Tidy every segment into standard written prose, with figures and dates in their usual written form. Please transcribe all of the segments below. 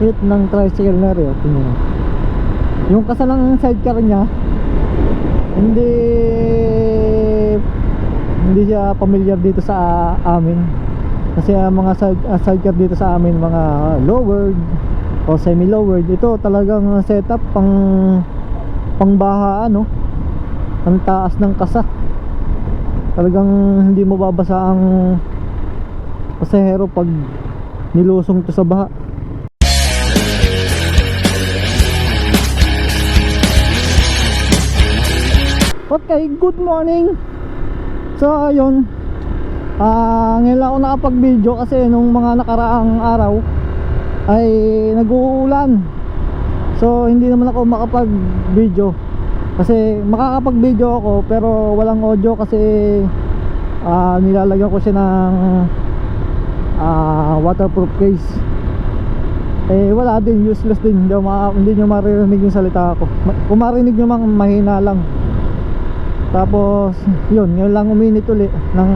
cute ng tricycle na rin. Tingnan mo. Yung kasalang sidecar niya, hindi siya familiar dito sa amin. Kasi ang mga sidecar dito sa amin, mga lowered o semi-lowered. Ito talagang setup pang baha, ano. Ang taas ng kasa. Talagang hindi mo babasa ang pasahero pag nilusong to sa baha. Okay, good morning. So ayun, ngayon lang ako nakapag-video kasi nung mga nakaraang araw ay nag-uulan. So hindi naman ako makapag-video kasi makakapag-video ako pero walang audio kasi nilalagyan ko siya ng waterproof case. Wala din, useless din. Hindi nyo maririnig yung salita ko. Kung marinig nyo mang mahina lang. Tapos yun, ngayon lang uminit ulit ng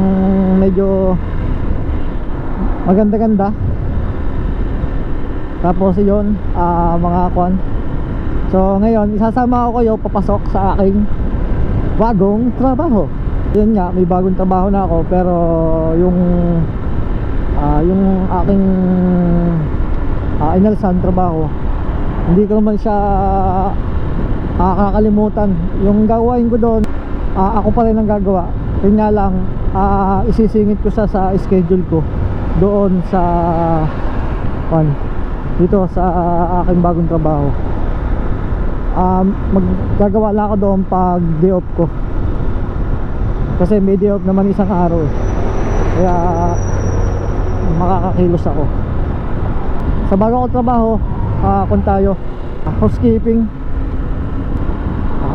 medyo maganda-ganda. Tapos yun, mga kwan. So ngayon, isasama ko kayo papasok sa aking bagong trabaho. Yun nga, may bagong trabaho na ako. Pero yung aking inalsan trabaho, hindi ko naman siya kakalimutan. Yung gawain ko doon, ako pa rin ang gagawa. Yun nga lang, isisingit ko sa schedule ko doon sa dito sa aking bagong trabaho. Maggagawa lang ako doon pag day off ko, kasi may day off naman isang araw kaya makakakilos ako. Sa bagong trabaho, kung tayo housekeeping,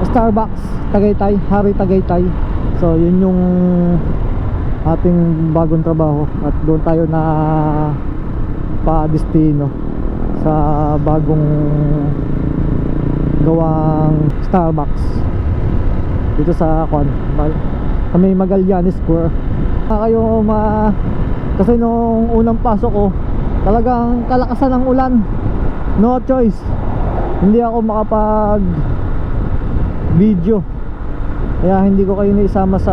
Starbucks Tagaytay, Hari Tagaytay. So yun yung ating bagong trabaho at doon tayo na pa-destino sa bagong gawang Starbucks dito sa may Magallanes Square. Kayo kasi nung unang pasok ko talagang kalakasan ng ulan, no choice, hindi ako makapag video, kaya hindi ko kayo naisama sa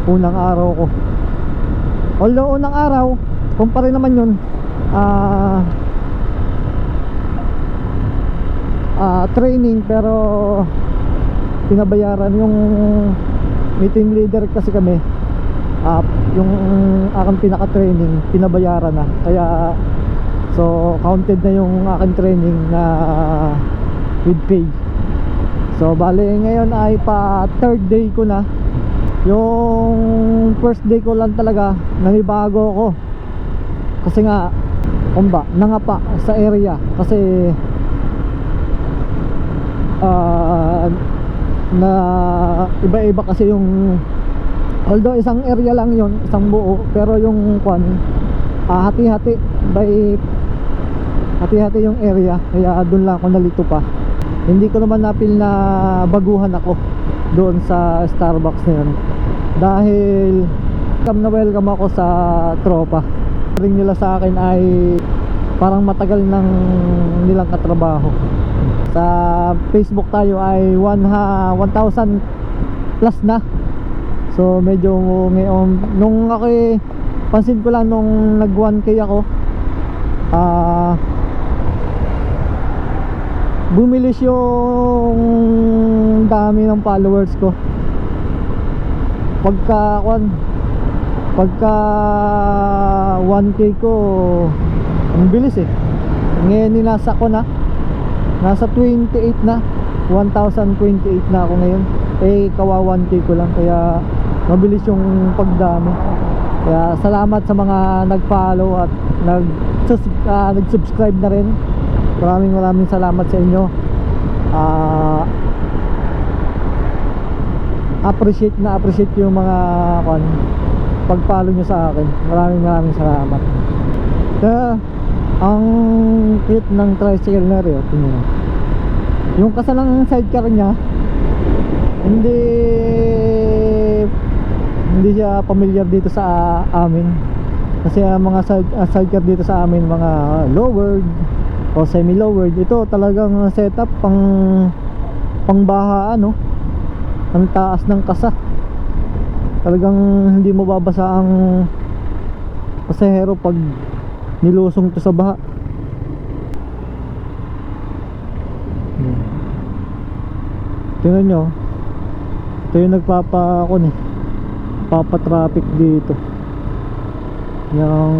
unang araw ko. Although unang araw kumpara naman yun, training, pero pinabayaran yung meeting leader kasi kami. Yung aking pinaka-training pinabayaran na, kaya so counted na yung aking training na with pay. So bale ngayon ay pa third day ko na. Yung first day ko lang talaga nanibago ako kasi nga nangapa sa area, kasi na iba-iba kasi yung, although isang area lang yon, isang buo, pero yung hati-hati yung area, kaya doon lang ako nalito pa. Hindi ko naman napil na baguhan ako doon sa Starbucks na yun, dahil welcome ako sa tropa. Ring nila sa akin ay parang matagal nang nilang katrabaho. Sa Facebook tayo ay 1,000 plus na. So medyo ngayon, nung ako pansin ko lang nung nag 1K ako, bumilis yung dami ng followers ko. Pagka 1K ko, ang bilis ngayon nilasa ko na, nasa 28 na, 1,028 na ako ngayon. Kawa 1K ko lang, kaya mabilis yung pagdami. Kaya salamat sa mga nag-follow at nag-subscribe na rin. Maraming salamat sa inyo. Appreciate yung mga pag-follow nyo sa akin. Maraming salamat. Kaya ang cute ng tricycle na rin. Tingnan mo. Yung kasalang sidecar niya, hindi siya familiar dito sa amin. Kasi ang mga sidecar dito sa amin, mga lowered o semi lowered, ito talagang setup pang baha, ano, ang taas ng kasa, talagang hindi mababasa ang pasahero pag nilusong to sa baha. Tingnan nyo, ito yung papa-traffic dito, yung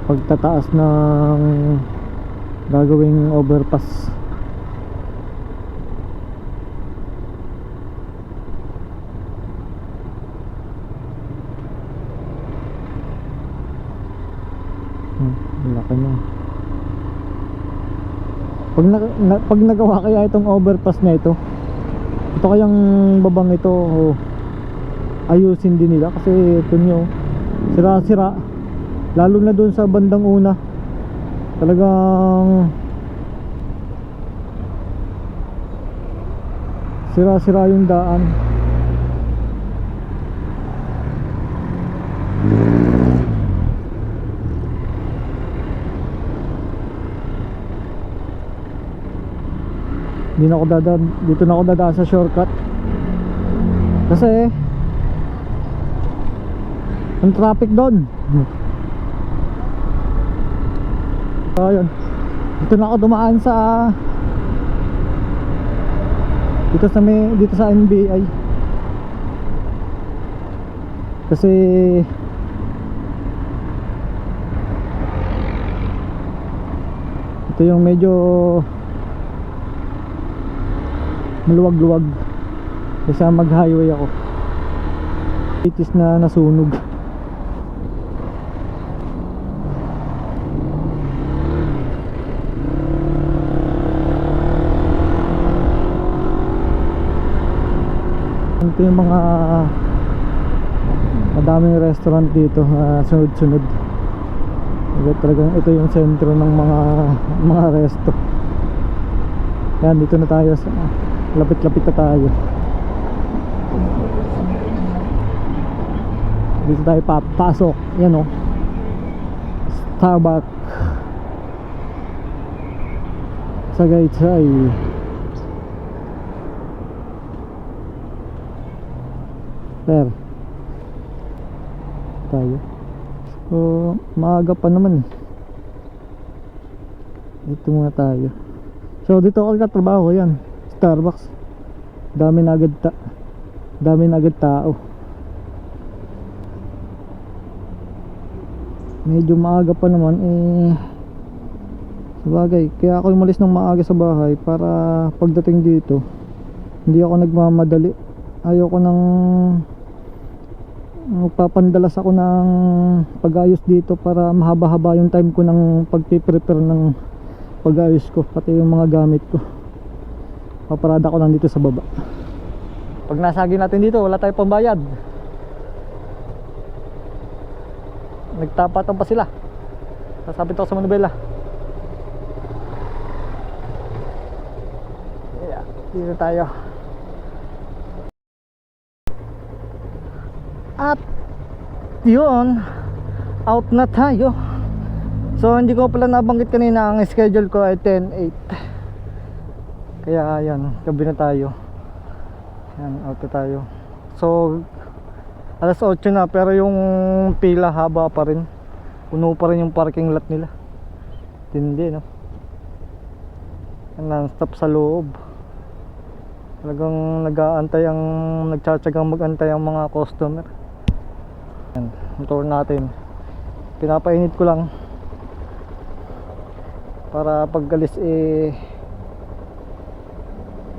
pagtataas ng gagawing overpass. Laki na. Pag nagawa kaya itong overpass na ito kayang babang ito, ayusin din nila, kasi ito nyo, sira-sira, lalo na dun sa bandang una, talagang sira-sira yung daan. Dito na ako dadaan sa shortcut kasi ang traffic doon. So ayun, dito na ako dumaan dito sa NBI kasi ito yung medyo maluwag-luwag kasi mag highway ako. Itis na nasunog. Ito yung mga madaming restaurant dito na sunod-sunod. Talagang ito yung sentro ng mga resto. Yan, dito na tayo sa lapit-lapit na tayo. Dito tayo papasok. Yan o, Starbucks Tagaytay. Per tayo. So maaga pa naman eh. Dito muna tayo. So dito ako nagtatrabaho, yan Starbucks. Dami na agad tao. Medyo maaga pa naman eh. Sabagay, kaya ako umalis ng maaga sa bahay para pagdating dito hindi ako nagmamadali. Ayoko nang papandalas ako ng pag-ayos dito para mahaba-haba yung time ko ng pagpiprepare ng pag-ayos ko, pati yung mga gamit ko. Paparada ko lang dito sa baba. Pag nasagi natin dito, wala tayong pambayad. Nagtapatan pa sila. Sasabit ako sa Manubela. Yeah, dito tayo. At yun, out na tayo. So hindi ko pala nabanggit kanina, ang schedule ko ay 10:08. Kaya yan, gabi na tayo. Yan, out na tayo. So alas 8 na, pero yung pila haba pa rin. Puno pa rin yung parking lot nila. Tindi, no? Non-stop sa loob. Talagang nagtsatsagang mag-antay ang mga customer. Yan, motor natin. Pinapainit ko lang para paggalis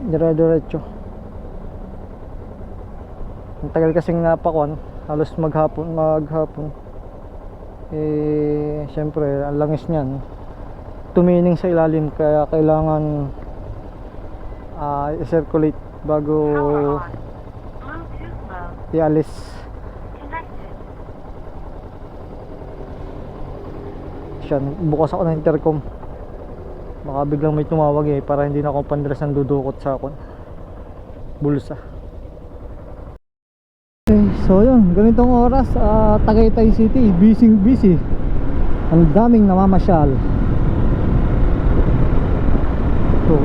dire-diretso. Ang tagal kasing napakon, halos maghapon. Syempre ang langis niyan, tumining sa ilalim, kaya kailangan i-circulate bago ialis. Bukas ako ng intercom, baka biglang may tumawag para hindi na ako pandalas ng dudukot sa bulsa. Okay, So yun, ganitong oras, Tagaytay City, busy. Ang daming namamasyal. So,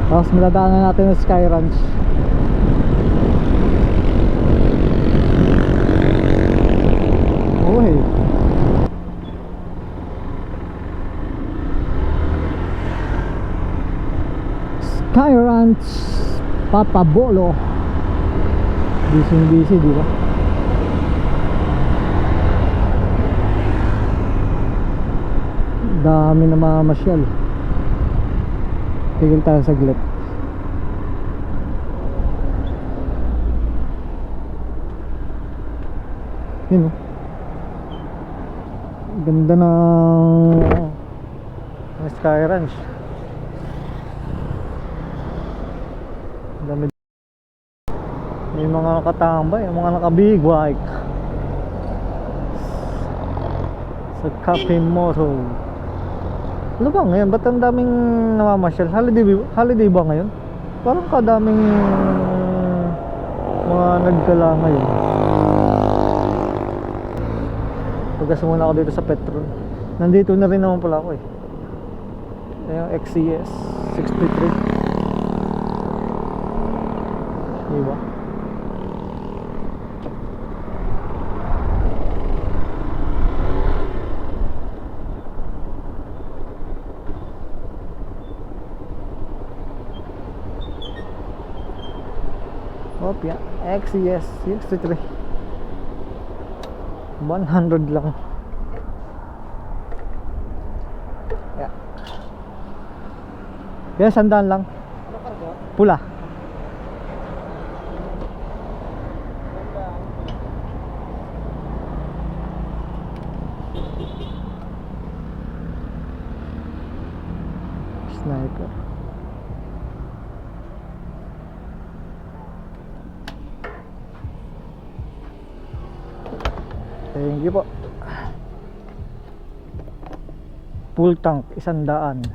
tapos maladaanan natin ang Sky Ranch. Okay. Sky Ranch Papabolo. Busy, di ba? Dami na mamamasyal. Tigil tayo saglit. Yun, oh. Ganda ng Sky Ranch. Dami. May mga nakatambay, mga nakabig bike sa Cafe Moto. Ano ba ngayon? Ba't ang daming namamasyal? Holiday ba ngayon? Parang kadaming mga nagkala ngayon. Tugas muna ako dito sa Petron. Nandito na rin naman pala ako eh. Yung XCS 63. Diba? Opya, XCS 63. 100 lang. Yeah. Yan, 100 lang. Pula. Sniper. Thank you po. Full tank, 100.